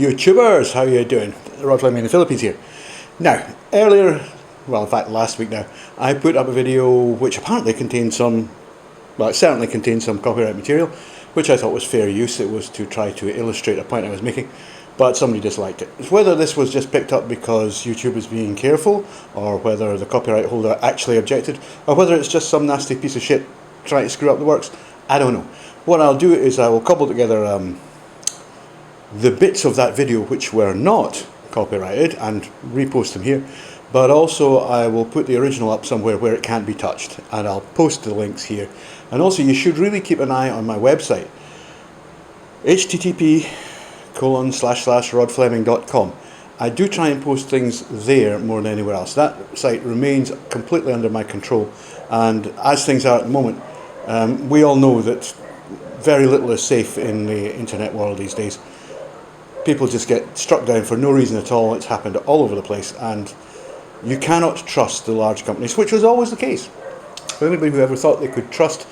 YouTubers, how are you doing? Rod Fleming in the Philippines here. Now, earlier, well in fact last week now, I put up a video which apparently contained some, well it certainly contained some copyright material, which I thought was fair use. It was to try to illustrate a point I was making, but somebody disliked it. Whether this was just picked up because YouTube is being careful, or whether the copyright holder actually objected, or whether it's just some nasty piece of shit trying to screw up the works, I don't know. What I'll do is I will cobble together the bits of that video which were not copyrighted and repost them here, but also I will put the original up somewhere where it can't be touched, and I'll post the links here. And also you should really keep an eye on my website, http://rodfleming.com. I do try and post things there more than anywhere else. That site remains completely under my control, and as things are at the moment, we all know that very little is safe in the internet world these days. People just get struck down for no reason at all. It's happened all over the place, and you cannot trust the large companies, which was always the case. For anybody who ever thought they could trust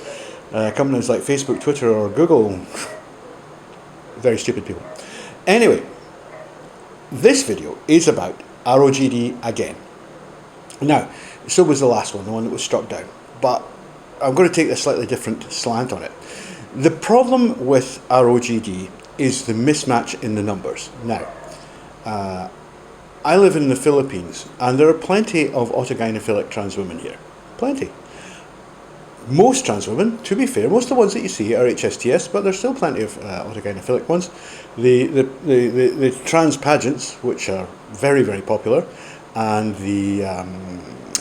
companies like Facebook, Twitter or Google, very stupid people. Anyway, this video is about ROGD again. Now, so was the last one, the one that was struck down, but I'm going to take a slightly different slant on it. The problem with ROGD is the mismatch in the numbers. Now, I live in the Philippines, and there are plenty of autogynephilic trans women here. Plenty. Most trans women, to be fair, most of the ones that you see are HSTS, but there's still plenty of autogynephilic ones. The trans pageants, which are very, very popular, and the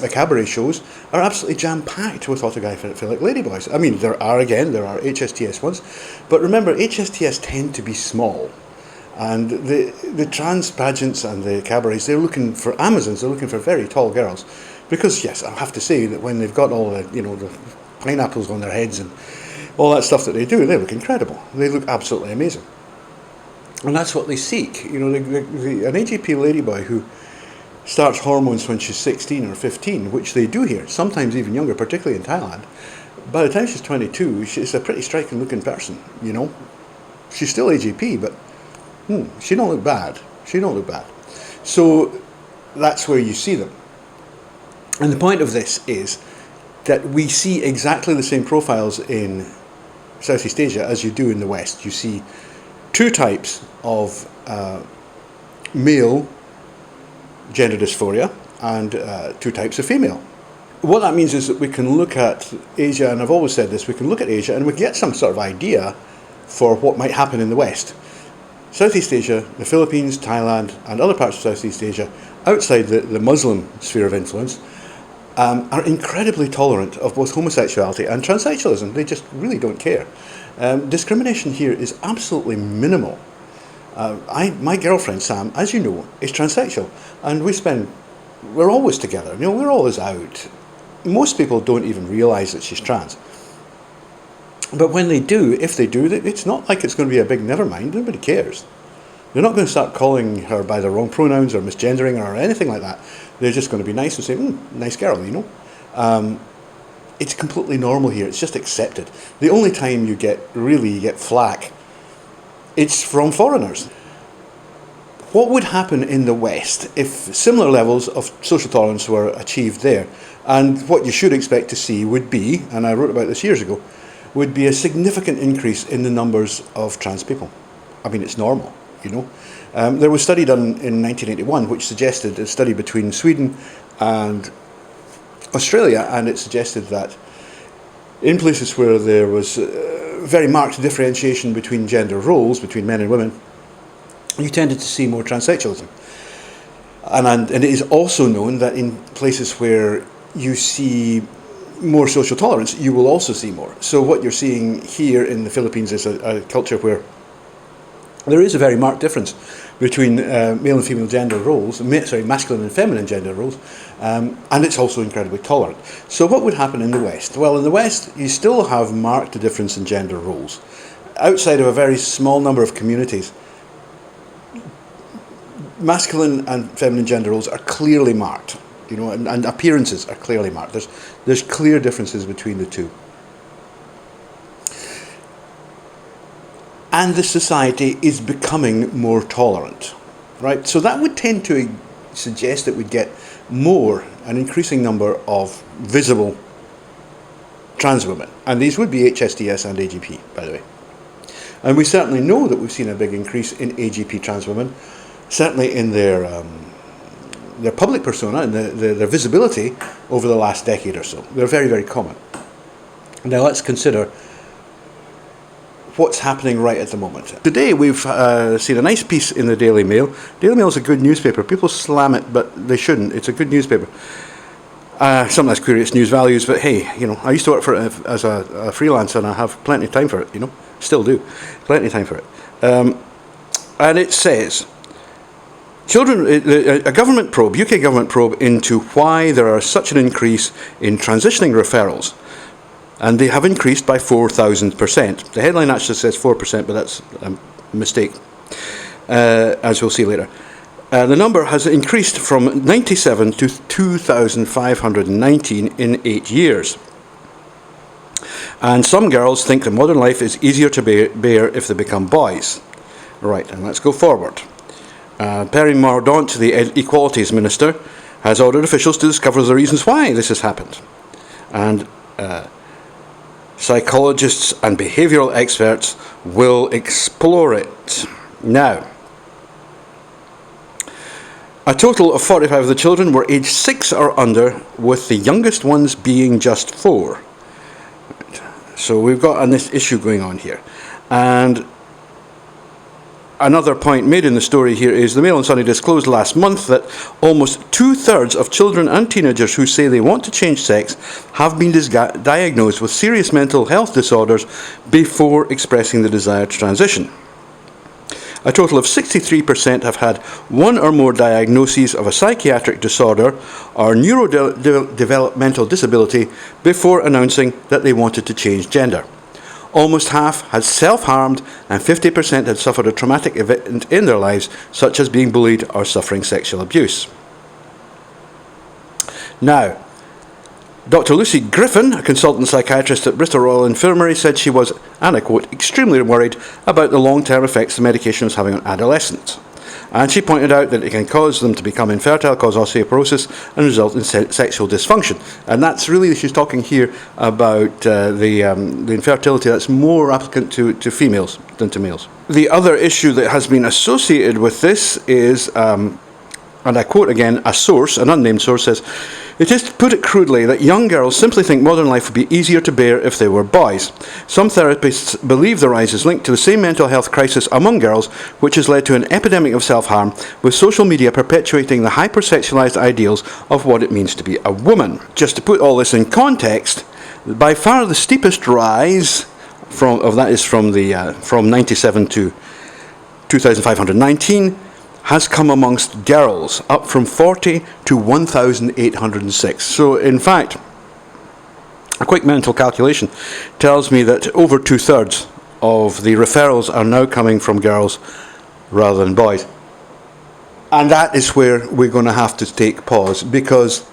cabaret shows are absolutely jam-packed with autogynephilic ladyboys. I mean, there are HSTS ones, but remember, HSTS tend to be small, and the trans pageants and the cabarets, they're looking for Amazons, they're looking for very tall girls, because yes, I have to say that when they've got all the, the pineapples on their heads and all that stuff that they do, they look incredible. They look absolutely amazing, and that's what they seek. An AGP ladyboy who starts hormones when she's 16 or 15, which they do here, sometimes even younger, particularly in Thailand. By the time she's 22, she's a pretty striking looking person, She's still AGP, but she don't look bad. She don't look bad. So that's where you see them. And the point of this is that we see exactly the same profiles in Southeast Asia as you do in the West. You see two types of male gender dysphoria and two types of female. What that means is that we can look at Asia, and I've always said this, we can look at Asia and we can get some sort of idea for what might happen in the West. Southeast Asia, the Philippines, Thailand and other parts of Southeast Asia outside the Muslim sphere of influence are incredibly tolerant of both homosexuality and transsexualism. They just really don't care. Discrimination here is absolutely minimal. My girlfriend Sam, as you know, is transsexual, and we're always together. We're always out. Most people don't even realise that she's trans. But when they do, if they do, it's not like it's going to be a big never mind. Nobody cares. They're not going to start calling her by the wrong pronouns or misgendering her or anything like that. They're just going to be nice and say, nice girl, It's completely normal here. It's just accepted. The only time you get flack, it's from foreigners. What would happen in the West if similar levels of social tolerance were achieved there? And what you should expect to see would be, and I wrote about this years ago, would be a significant increase in the numbers of trans people. I mean, it's normal, There was a study done in 1981 which suggested a study between Sweden and Australia, and it suggested that in places where there was very marked differentiation between gender roles, between men and women, you tended to see more transsexualism. And it is also known that in places where you see more social tolerance, you will also see more. So what you're seeing here in the Philippines is a culture where there is a very marked difference between male and female gender roles, masculine and feminine gender roles, and it's also incredibly tolerant. So what would happen in the West? Well, in the West, you still have marked difference in gender roles. Outside of a very small number of communities, masculine and feminine gender roles are clearly marked, and appearances are clearly marked. There's clear differences between the two. and the society is becoming more tolerant, right? So that would tend to suggest that we'd get an increasing number of visible trans women, and these would be HSTS and AGP, by the way. And we certainly know that we've seen a big increase in AGP trans women, certainly in their public persona and their visibility over the last decade or so. They're very, very common. Now let's consider what's happening right at the moment. Today we've seen a nice piece in the Daily Mail. Daily Mail is a good newspaper. People slam it, but they shouldn't. It's a good newspaper. Sometimes query its news values, but hey, I used to work for it as a freelancer, and I have plenty of time for it, still do. Plenty of time for it. And it says, a government probe, UK government probe, into why there are such an increase in transitioning referrals. And they have increased by 4,000%. The headline actually says 4%, but that's a mistake, as we'll see later. The number has increased from 97 to 2,519 in 8 years. And some girls think that modern life is easier to bear if they become boys. Right, and let's go forward. Perry Mordaunt, the Equalities Minister, has ordered officials to discover the reasons why this has happened. And psychologists and behavioural experts will explore it. Now, a total of 45 of the children were aged 6 or under, with the youngest ones being just 4. So we've got this issue going on here. And another point made in the story here is the Mail on Sunday disclosed last month that almost 2/3 of children and teenagers who say they want to change sex have been diagnosed with serious mental health disorders before expressing the desire to transition. A total of 63% have had one or more diagnoses of a psychiatric disorder or neurodevelopmental disability before announcing that they wanted to change gender. Almost half had self-harmed, and 50% had suffered a traumatic event in their lives, such as being bullied or suffering sexual abuse. Now, Dr. Lucy Griffin, a consultant psychiatrist at Bristol Royal Infirmary, said she was, and I quote, extremely worried about the long-term effects the medication was having on adolescents. And she pointed out that it can cause them to become infertile, cause osteoporosis, and result in sexual dysfunction. And that's really, she's talking here about the infertility that's more applicant to females than to males. The other issue that has been associated with this is, and I quote again, a source, an unnamed source, says, "It is, to put it crudely, that young girls simply think modern life would be easier to bear if they were boys. Some therapists believe the rise is linked to the same mental health crisis among girls, which has led to an epidemic of self-harm, with social media perpetuating the hypersexualized ideals of what it means to be a woman." Just to put all this in context, by far the steepest rise from 97 to 2,519 has come amongst girls, up from 40 to 1,806. So in fact, a quick mental calculation tells me that over 2/3 of the referrals are now coming from girls rather than boys. And that is where we're going to have to take pause, because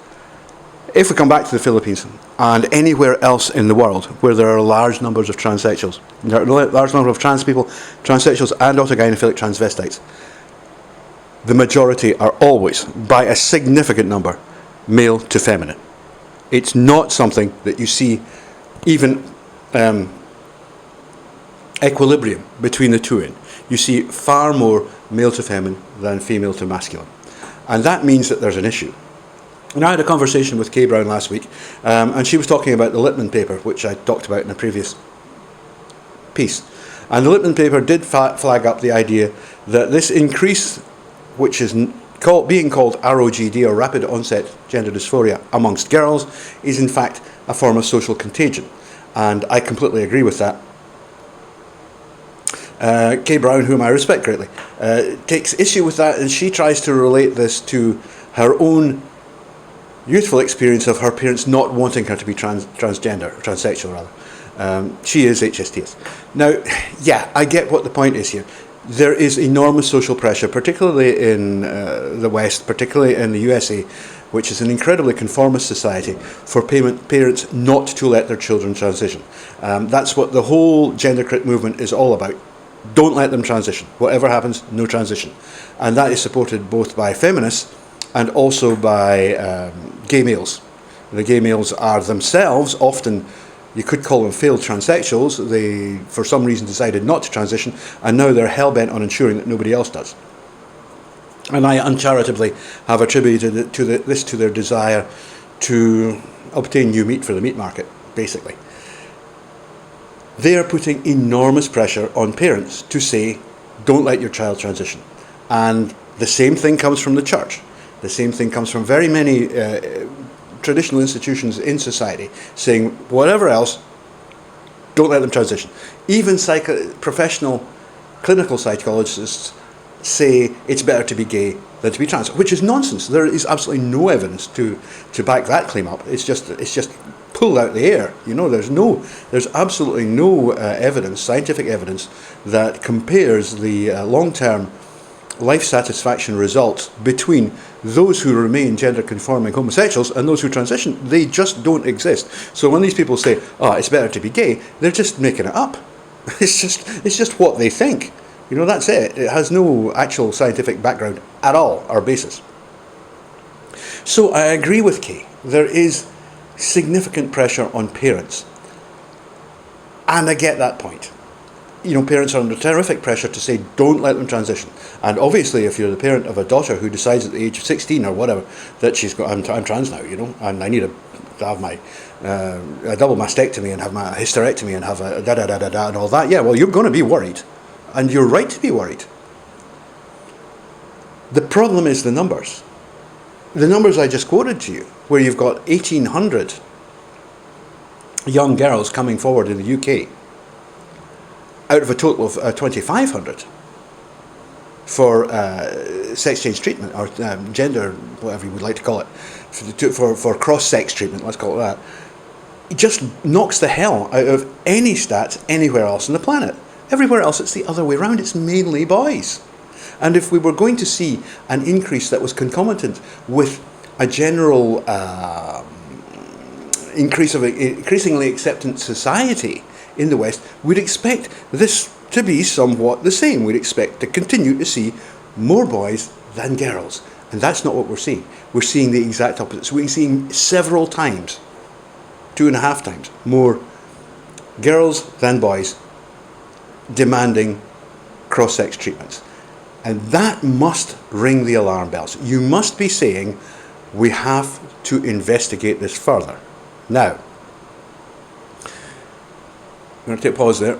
if we come back to the Philippines and anywhere else in the world where there are large numbers of transsexuals, there are a large number of trans people, transsexuals and autogynephilic transvestites, the majority are always, by a significant number, male to feminine. It's not something that you see even equilibrium between the two in. You see far more male to feminine than female to masculine. And that means that there's an issue. And I had a conversation with Kay Brown last week, and she was talking about the Lippmann paper, which I talked about in a previous piece. And the Lippmann paper did flag up the idea that this increase, which is being called ROGD, or rapid onset gender dysphoria, amongst girls, is in fact a form of social contagion. And I completely agree with that. Kay Brown, whom I respect greatly, takes issue with that, and she tries to relate this to her own youthful experience of her parents not wanting her to be transgender, or transsexual rather. She is HSTS. Now, yeah, I get what the point is here. There is enormous social pressure, particularly in the West, particularly in the USA, which is an incredibly conformist society, for parents not to let their children transition. That's what the whole gender crit movement is all about. Don't let them transition. Whatever happens, no transition. And that is supported both by feminists and also by gay males. The gay males are themselves often, you could call them failed transsexuals. They, for some reason, decided not to transition, and now they're hell-bent on ensuring that nobody else does. And I uncharitably have attributed it to this to their desire to obtain new meat for the meat market, basically. They are putting enormous pressure on parents to say, don't let your child transition. And the same thing comes from the church. The same thing comes from very many traditional institutions in society, saying, whatever else, don't let them transition. Even professional clinical psychologists say it's better to be gay than to be trans, which is nonsense. There is absolutely no evidence to back that claim up. It's just pulled out the air. You know, there's absolutely no evidence, scientific evidence, that compares the long-term life satisfaction results between those who remain gender-conforming homosexuals and those who transition. They just don't exist. So when these people say, "Oh, it's better to be gay," they're just making it up. It's just what they think. You know, that's it. It has no actual scientific background at all, or basis. So I agree with Kay. There is significant pressure on parents. And I get that point. You know, parents are under terrific pressure to say, don't let them transition. And obviously, if you're the parent of a daughter who decides at the age of 16 or whatever that she's got, I'm trans now, you know, and I need to have my a double mastectomy and have my hysterectomy and have a da-da-da-da-da and all that, yeah, well, you're going to be worried. And you're right to be worried. The problem is the numbers. The numbers I just quoted to you, where you've got 1,800 young girls coming forward in the UK, out of a total of 2,500 for sex change treatment, or gender, whatever you would like to call it, for cross-sex treatment, let's call it that. It just knocks the hell out of any stats anywhere else on the planet. Everywhere else, it's the other way around. It's mainly boys. And if we were going to see an increase that was concomitant with a general increase of increasingly acceptant society in the West, we'd expect this to be somewhat the same. We'd expect to continue to see more boys than girls. And that's not what we're seeing. We're seeing the exact opposite. So we're seeing several times, 2.5 times, more girls than boys demanding cross-sex treatments. And that must ring the alarm bells. You must be saying, we have to investigate this further. Now, I'm going to take a pause there.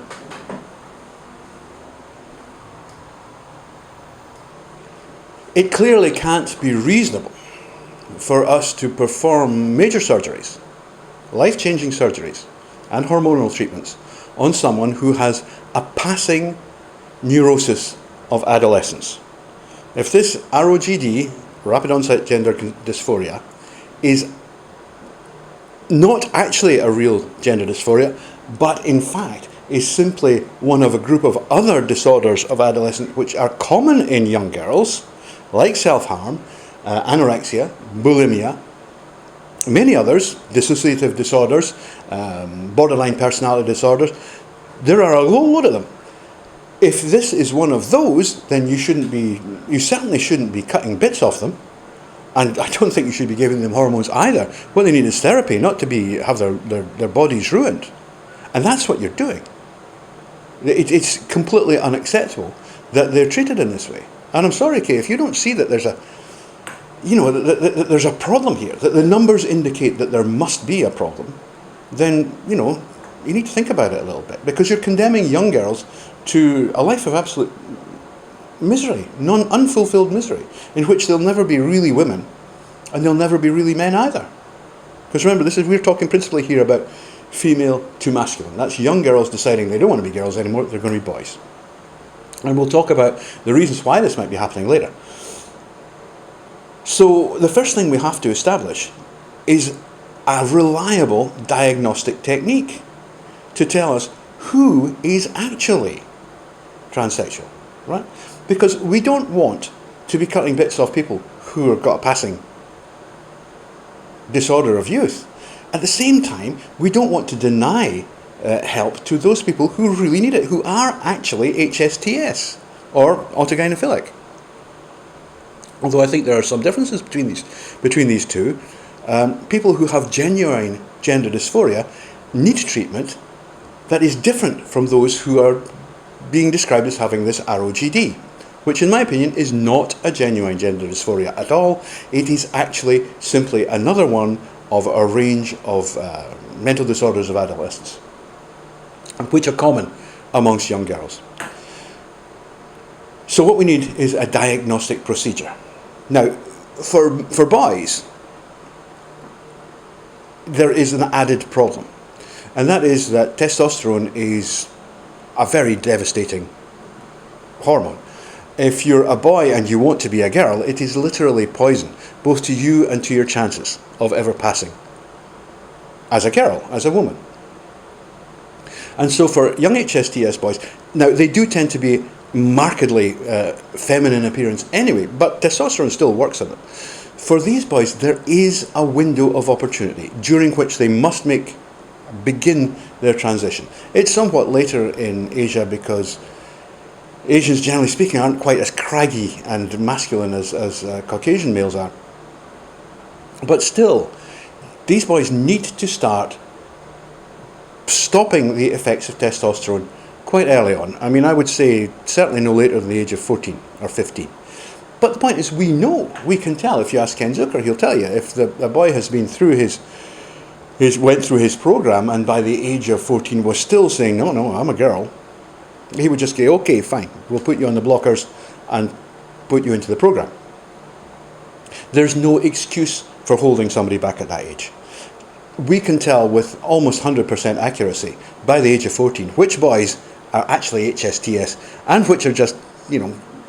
It clearly can't be reasonable for us to perform major surgeries, life-changing surgeries, and hormonal treatments on someone who has a passing neurosis of adolescence. If this ROGD, rapid onset gender dysphoria, is not actually a real gender dysphoria, but in fact is simply one of a group of other disorders of adolescence which are common in young girls, like self-harm, anorexia, bulimia, many others, dissociative disorders, borderline personality disorders. There are a whole load of them. If this is one of those, then you certainly shouldn't be cutting bits off them. And I don't think you should be giving them hormones either. What they need is therapy, not to have their bodies ruined. And that's what you're doing. It's completely unacceptable that they're treated in this way. And I'm sorry, Kay, if you don't see that there's a problem here, that the numbers indicate that there must be a problem, then, you need to think about it a little bit, because you're condemning young girls to a life of absolute misery, unfulfilled misery, in which they'll never be really women, and they'll never be really men either. Because remember, we're talking principally here about female to masculine. That's young girls deciding they don't want to be girls anymore, they're going to be boys. And we'll talk about the reasons why this might be happening later. So the first thing we have to establish is a reliable diagnostic technique to tell us who is actually transsexual, right? Because we don't want to be cutting bits off people who have got a passing disorder of youth. At the same time, we don't want to deny help to those people who really need it, who are actually HSTS or autogynephilic. Although I think there are some differences between these two. People who have genuine gender dysphoria need treatment that is different from those who are being described as having this ROGD, which in my opinion is not a genuine gender dysphoria at all. It is actually simply another one of a range of mental disorders of adolescence, which are common amongst young girls. So what we need is a diagnostic procedure. Now, for boys, there is an added problem, and that is that testosterone is a very devastating hormone. If you're a boy and you want to be a girl, it is literally poison, both to you and to your chances of ever passing as a girl, as a woman. And so for young HSTS boys, now they do tend to be markedly feminine appearance anyway, but testosterone still works on them. For these boys, there is a window of opportunity during which they must begin their transition. It's somewhat later in Asia because Asians, generally speaking, aren't quite as craggy and masculine as Caucasian males are. But still, these boys need to start stopping the effects of testosterone quite early on. I mean, I would say certainly no later than the age of 14 or 15. But the point is, we can tell. If you ask Ken Zucker, he'll tell you. If the boy has been through went through his program and by the age of 14 was still saying, no, I'm a girl, he would just say, okay, fine, we'll put you on the blockers and put you into the program. There's no excuse for holding somebody back at that age. We can tell with almost 100% accuracy by the age of 14 which boys are actually HSTS and which are just,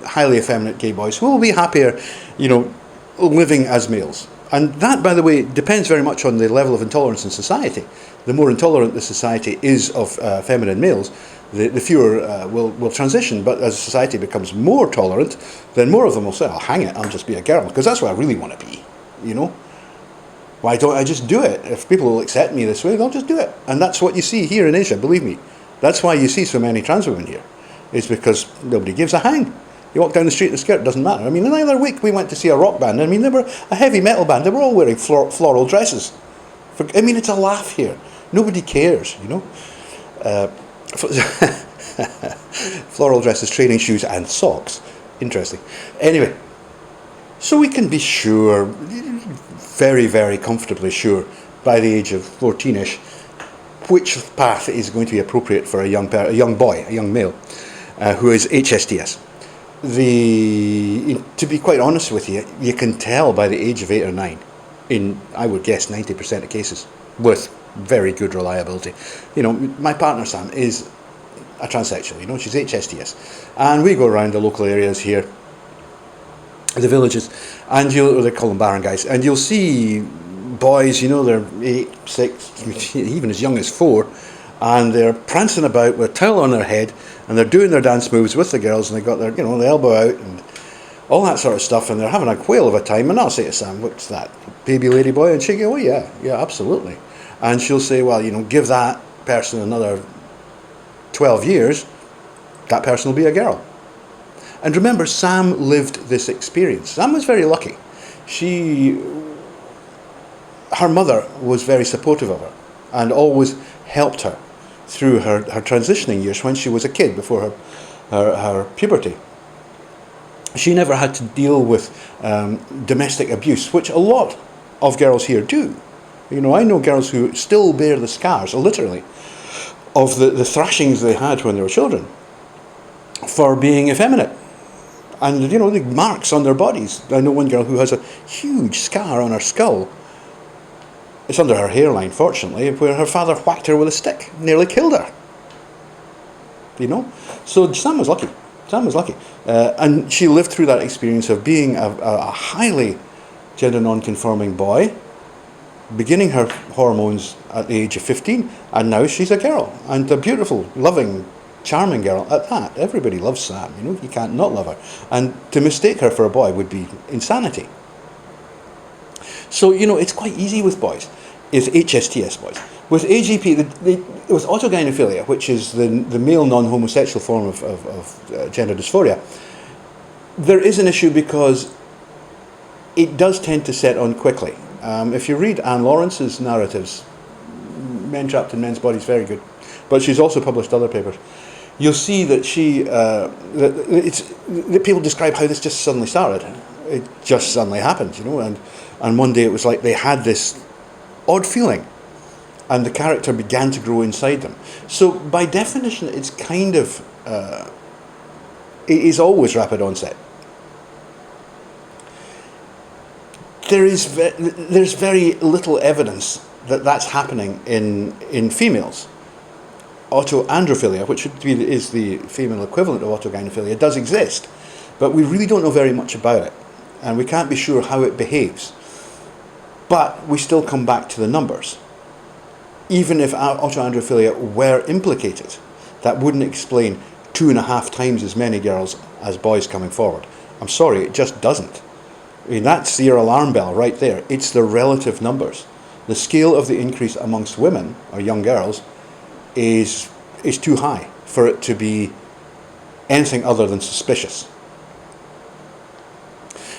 highly effeminate gay boys who will be happier, living as males. And that, by the way, depends very much on the level of intolerance in society. The more intolerant the society is of feminine males, the fewer will transition. But as society becomes more tolerant, then more of them will say, "Oh, hang it, I'll just be a girl, because that's what I really want to be." Why don't I just do it? If people will accept me this way, they'll just do it. And that's what you see here in Asia, believe me. That's why you see so many trans women here. It's because nobody gives a hang. You walk down the street in a skirt, doesn't matter. I mean, the other week we went to see a rock band. I mean, they were a heavy metal band. They were all wearing floral dresses. It's a laugh here. Nobody cares, Floral dresses, training shoes, and socks. Interesting. Anyway, so we can be sure, very, very comfortably sure, by the age of 14-ish, which path is going to be appropriate for a young boy, a young male, who is HSTS. To be quite honest with you, you can tell by the age of 8 or 9, in, I would guess, 90% of cases, with very good reliability. My partner Sam is a transsexual, she's HSTS. And we go around the local areas here, the villages, and they call them barren guys, and you'll see boys, they're 8, 6, even as young as 4, and they're prancing about with a towel on their head, and they're doing their dance moves with the girls, and they've got their, the elbow out, and all that sort of stuff, and they're having a whale of a time. And I'll say to Sam, "What's that, baby lady boy?" And she'll go, "Oh yeah, absolutely." And she'll say, "Well, give that person another 12 years, that person will be a girl." And remember, Sam lived this experience. Sam was very lucky. Her mother was very supportive of her and always helped her through her transitioning years when she was a kid, before her puberty. She never had to deal with domestic abuse, which a lot of girls here do. I know girls who still bear the scars, literally, of the thrashings they had when they were children for being effeminate. And, the marks on their bodies. I know one girl who has a huge scar on her skull. It's under her hairline, fortunately, where her father whacked her with a stick, nearly killed her. So Sam was lucky. And she lived through that experience of being a highly gender non-conforming boy, beginning her hormones at the age of 15, and now she's a girl, and a beautiful, loving, charming girl at that. Everybody loves Sam, you can't not love her. And to mistake her for a boy would be insanity. So, it's quite easy with boys. is HSTS boys. With AGP, with autogynephilia, which is the male non-homosexual form of gender dysphoria, there is an issue because it does tend to set on quickly. If you read Anne Lawrence's narratives, Men Trapped in Men's Bodies, very good, but she's also published other papers. You'll see that that people describe how this just suddenly started. It just suddenly happened, you know, and one day it was like they had this odd feeling, and the character began to grow inside them. So by definition, it's kind of it is always rapid onset. There's very little evidence that that's happening in females. Autoandrophilia, which is the female equivalent of autogynephilia, does exist, but we really don't know very much about it, and we can't be sure how it behaves. But we still come back to the numbers. Even if autoandrophilia were implicated, that wouldn't explain 2.5 times as many girls as boys coming forward. I'm sorry, it just doesn't. I mean, that's your alarm bell right there. It's the relative numbers. The scale of the increase amongst women, or young girls, is too high for it to be anything other than suspicious.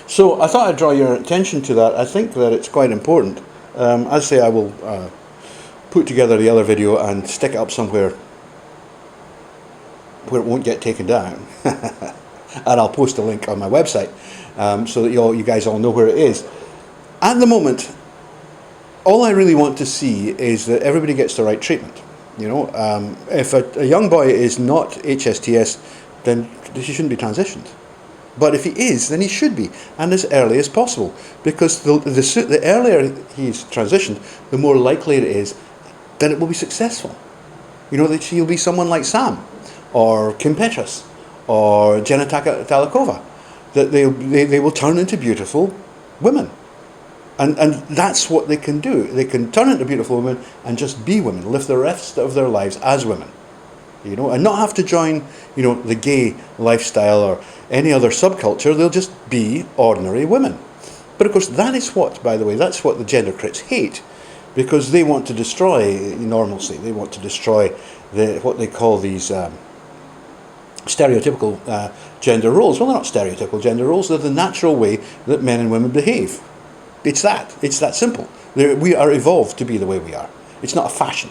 So I thought I'd draw your attention to that. I think that it's quite important. As I say, I will put together the other video and stick it up somewhere where it won't get taken down. And I'll post a link on my website so that you guys all know where it is. At the moment, all I really want to see is that everybody gets the right treatment. You know, if a young boy is not HSTS, then he shouldn't be transitioned. But if he is, then he should be, and as early as possible, because the earlier he's transitioned, the more likely it is that it will be successful. You know, that he'll be someone like Sam, or Kim Petras, or Jenna Talikova, that they will turn into beautiful women. And that's what they can do. They can turn into beautiful women and just be women, live the rest of their lives as women, you know, and not have to join, you know, the gay lifestyle or any other subculture. They'll just be ordinary women. But of course, that is what, by the way, that's what the gender critics hate, because they want to destroy normalcy. They want to destroy what they call these stereotypical gender roles. Well, they're not stereotypical gender roles. They're the natural way that men and women behave. It's that simple. We are evolved to be the way we are. It's not a fashion.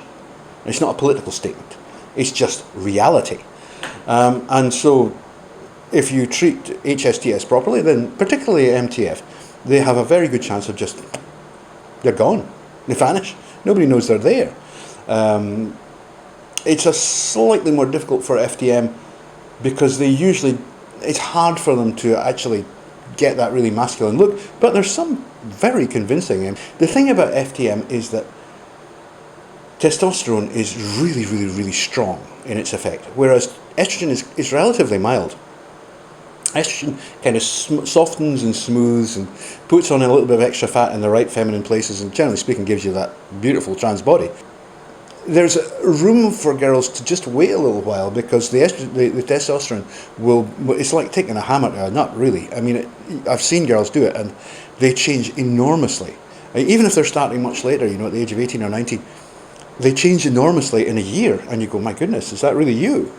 It's not a political statement. It's just reality. And so if you treat HSTS properly, then particularly MTF, they have a very good chance of they're gone. They vanish. Nobody knows they're there. It's a slightly more difficult for FTM because it's hard for them to actually get that really masculine look, but there's some very convincing. The thing about FTM is that testosterone is really, really, really strong in its effect, whereas estrogen is relatively mild. Estrogen kind of softens and smooths and puts on a little bit of extra fat in the right feminine places, and generally speaking gives you that beautiful trans body. There's room for girls to just wait a little while, because the testosterone it's like taking a hammer to a nut, really. I mean, I've seen girls do it and they change enormously. Even if they're starting much later, you know, at the age of 18 or 19, they change enormously in a year, and you go, my goodness, is that really you?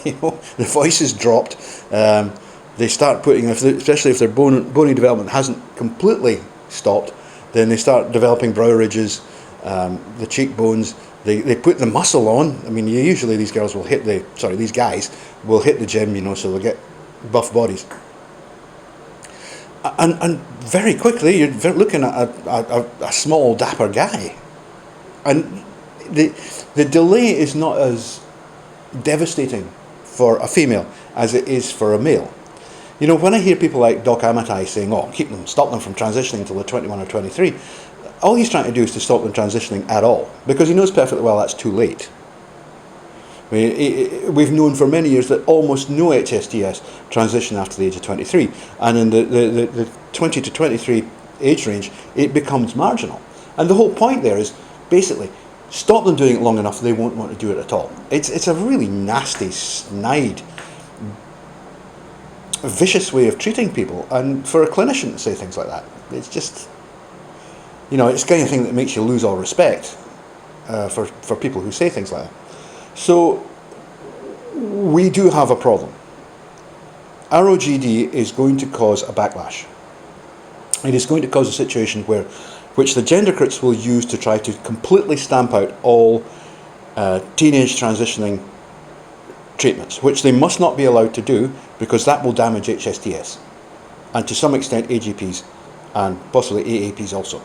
You know, the voice is dropped. They start putting, especially if their bony development hasn't completely stopped, then they start developing brow ridges, the cheekbones. They put the muscle on. I mean, usually these guys will hit the gym, you know, so they'll get buff bodies. And very quickly, you're looking at a small, dapper guy. And the delay is not as devastating for a female as it is for a male. You know, when I hear people like Doc Amatai saying, stop them from transitioning until they're 21 or 23, all he's trying to do is to stop them transitioning at all, because he knows perfectly well that's too late. I mean, we've known for many years that almost no HSTS transition after the age of 23, and in the 20 to 23 age range, it becomes marginal. And the whole point there is basically stop them doing it long enough, they won't want to do it at all. It's a really nasty, snide, vicious way of treating people, and for a clinician to say things like that, it's just, It's the kind of thing that makes you lose all respect for people who say things like that. So we do have a problem. ROGD is going to cause a backlash. It is going to cause a situation which the gender critics will use to try to completely stamp out all teenage transitioning treatments, which they must not be allowed to do because that will damage HSTS and to some extent AGPs and possibly AAPs also.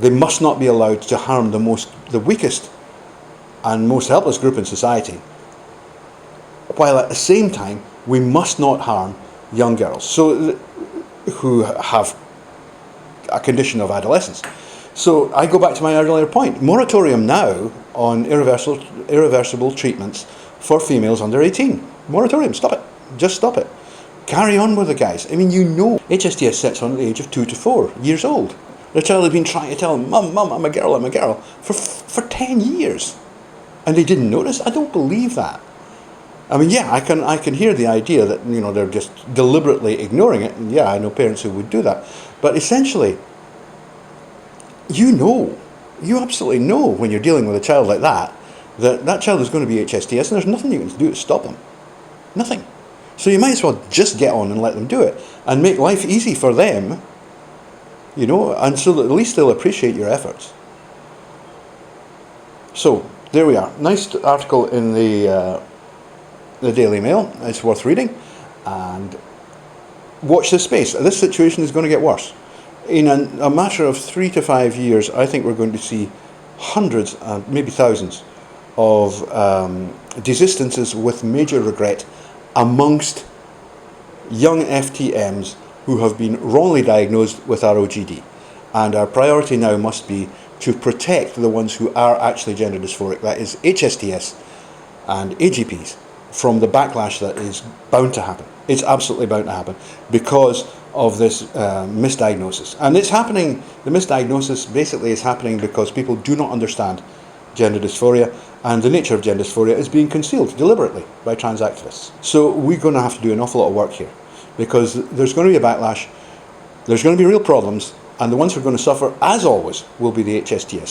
They must not be allowed to harm the weakest and most helpless group in society, while at the same time we must not harm young girls who have a condition of adolescence. So I go back to my earlier point. Moratorium now on irreversible treatments for females under 18. Moratorium, stop it. Just stop it. Carry on with the guys. I mean, HSTS sets on at the age of 2 to 4 years old. The child has been trying to tell them, Mum, I'm a girl, for 10 years. And they didn't notice? I don't believe that. I mean, yeah, I can hear the idea that, they're just deliberately ignoring it. And yeah, I know parents who would do that. But essentially, you absolutely know when you're dealing with a child like that child is going to be HSTS and there's nothing you can do to stop them. Nothing. So you might as well just get on and let them do it and make life easy for them, and so that at least they'll appreciate your efforts. So, there we are. Nice article in the Daily Mail. It's worth reading. And watch this space. This situation is going to get worse. In a matter of 3 to 5 years, I think we're going to see hundreds and maybe thousands of desistances with major regret amongst young FTMs who have been wrongly diagnosed with ROGD. And our priority now must be to protect the ones who are actually gender dysphoric, that is HSTS and AGPs, from the backlash that is bound to happen. It's absolutely bound to happen because of this misdiagnosis. And it's happening, the misdiagnosis basically is happening because people do not understand gender dysphoria, and the nature of gender dysphoria is being concealed deliberately by trans activists. So we're going to have to do an awful lot of work here because there's going to be a backlash, there's going to be real problems, and the ones who are going to suffer, as always, will be the HSTS.